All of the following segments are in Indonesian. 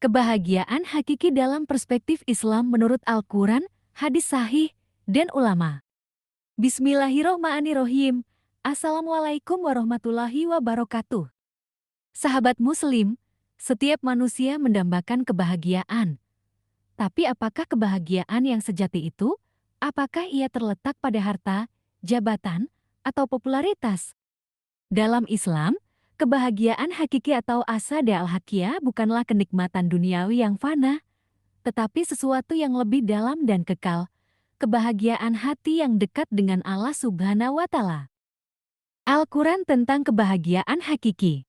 Kebahagiaan hakiki dalam perspektif Islam menurut Al-Quran, hadis sahih, dan ulama. Bismillahirrohmanirrohim. Assalamualaikum warahmatullahi wabarakatuh. Sahabat Muslim, setiap manusia mendambakan kebahagiaan. Tapi apakah kebahagiaan yang sejati itu? Apakah ia terletak pada harta, jabatan, atau popularitas? Dalam Islam, kebahagiaan hakiki atau asada al-hakiyah bukanlah kenikmatan duniawi yang fana, tetapi sesuatu yang lebih dalam dan kekal, kebahagiaan hati yang dekat dengan Allah Subhanahu wa Ta'ala. Al-Quran tentang kebahagiaan hakiki.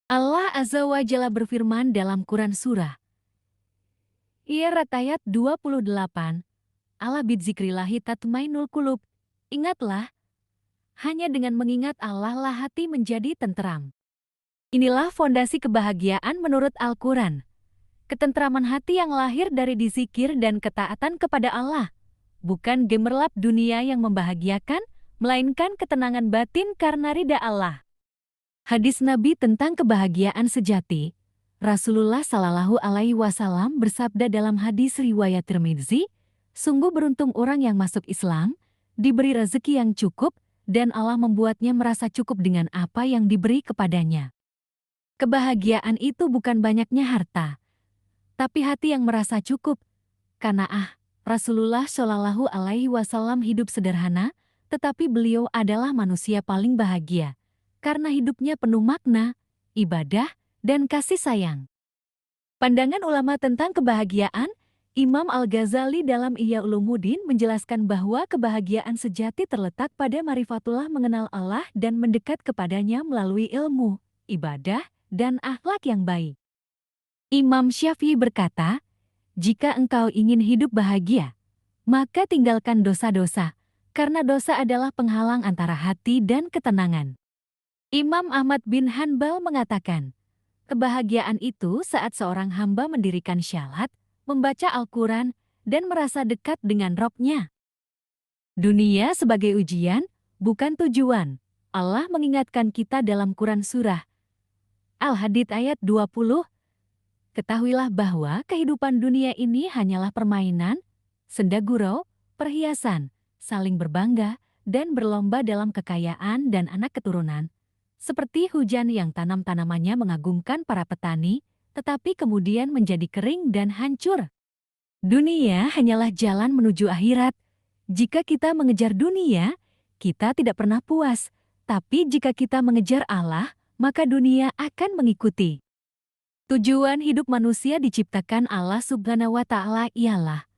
Allah Azza wa Jalla berfirman dalam Quran Surah Iyarat ayat 28, Ala bidzikrillahi tatmainul qulub. Ingatlah, hanya dengan mengingat Allah lah hati menjadi tenteram. Inilah fondasi kebahagiaan menurut Al-Quran. Ketentraman hati yang lahir dari dizikir dan ketaatan kepada Allah. Bukan gemerlap dunia yang membahagiakan, melainkan ketenangan batin karena ridha Allah. Hadis Nabi tentang kebahagiaan sejati. Rasulullah Shallallahu Alaihi Wasallam bersabda dalam hadis riwayat Tirmidzi, sungguh beruntung orang yang masuk Islam, diberi rezeki yang cukup, dan Allah membuatnya merasa cukup dengan apa yang diberi kepadanya. Kebahagiaan itu bukan banyaknya harta, tapi hati yang merasa cukup. Karena Rasulullah Shallallahu Alaihi Wasallam hidup sederhana, tetapi beliau adalah manusia paling bahagia, karena hidupnya penuh makna, ibadah, dan kasih sayang. Pandangan ulama tentang kebahagiaan, Imam Al-Ghazali dalam Ihya Ulumuddin menjelaskan bahwa kebahagiaan sejati terletak pada marifatullah mengenal Allah dan mendekat kepadanya melalui ilmu, ibadah, dan akhlak yang baik. Imam Syafi'i berkata, jika engkau ingin hidup bahagia, maka tinggalkan dosa-dosa, karena dosa adalah penghalang antara hati dan ketenangan. Imam Ahmad bin Hanbal mengatakan, kebahagiaan itu saat seorang hamba mendirikan syahadat, membaca Al-Quran, dan merasa dekat dengan Rabb-Nya. Dunia sebagai ujian, bukan tujuan. Allah mengingatkan kita dalam Quran Surah Al-Hadid ayat 20. Ketahuilah bahwa kehidupan dunia ini hanyalah permainan, senda gurau, perhiasan, saling berbangga, dan berlomba dalam kekayaan dan anak keturunan. Seperti hujan yang tanam-tanamannya mengagumkan para petani, tetapi kemudian menjadi kering dan hancur. Dunia hanyalah jalan menuju akhirat. Jika kita mengejar dunia, kita tidak pernah puas. Tapi jika kita mengejar Allah, maka dunia akan mengikuti. Tujuan hidup manusia diciptakan Allah Subhanahu wa Ta'ala ialah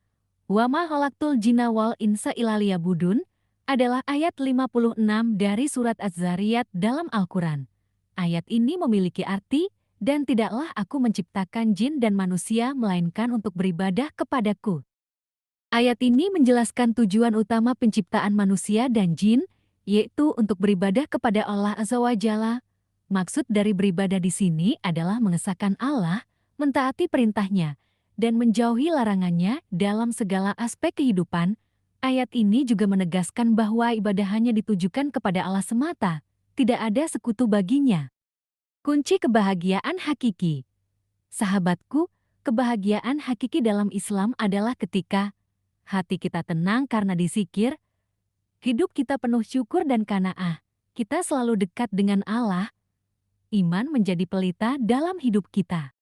wa ma khalaqtul jinna wal insa illa liya'budun adalah ayat 56 dari surat Az-Zariyat dalam Al-Quran. Ayat ini memiliki arti, dan tidaklah aku menciptakan jin dan manusia melainkan untuk beribadah kepadaku. Ayat ini menjelaskan tujuan utama penciptaan manusia dan jin, yaitu untuk beribadah kepada Allah Azza wa Jalla. Maksud dari beribadah di sini adalah mengesahkan Allah, mentaati perintahnya, dan menjauhi larangannya dalam segala aspek kehidupan. Ayat ini juga menegaskan bahwa ibadah hanya ditujukan kepada Allah semata, tidak ada sekutu baginya. Kunci kebahagiaan hakiki. Sahabatku, kebahagiaan hakiki dalam Islam adalah ketika hati kita tenang karena dizikir, hidup kita penuh syukur dan qanaah, kita selalu dekat dengan Allah, iman menjadi pelita dalam hidup kita.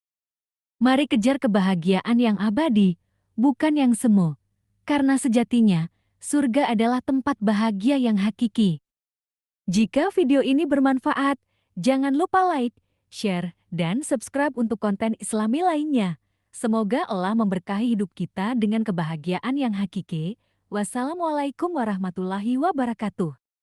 Mari kejar kebahagiaan yang abadi, bukan yang semu, karena sejatinya surga adalah tempat bahagia yang hakiki. Jika video ini bermanfaat, jangan lupa like, share, dan subscribe untuk konten Islami lainnya. Semoga Allah memberkahi hidup kita dengan kebahagiaan yang hakiki. Wassalamualaikum warahmatullahi wabarakatuh.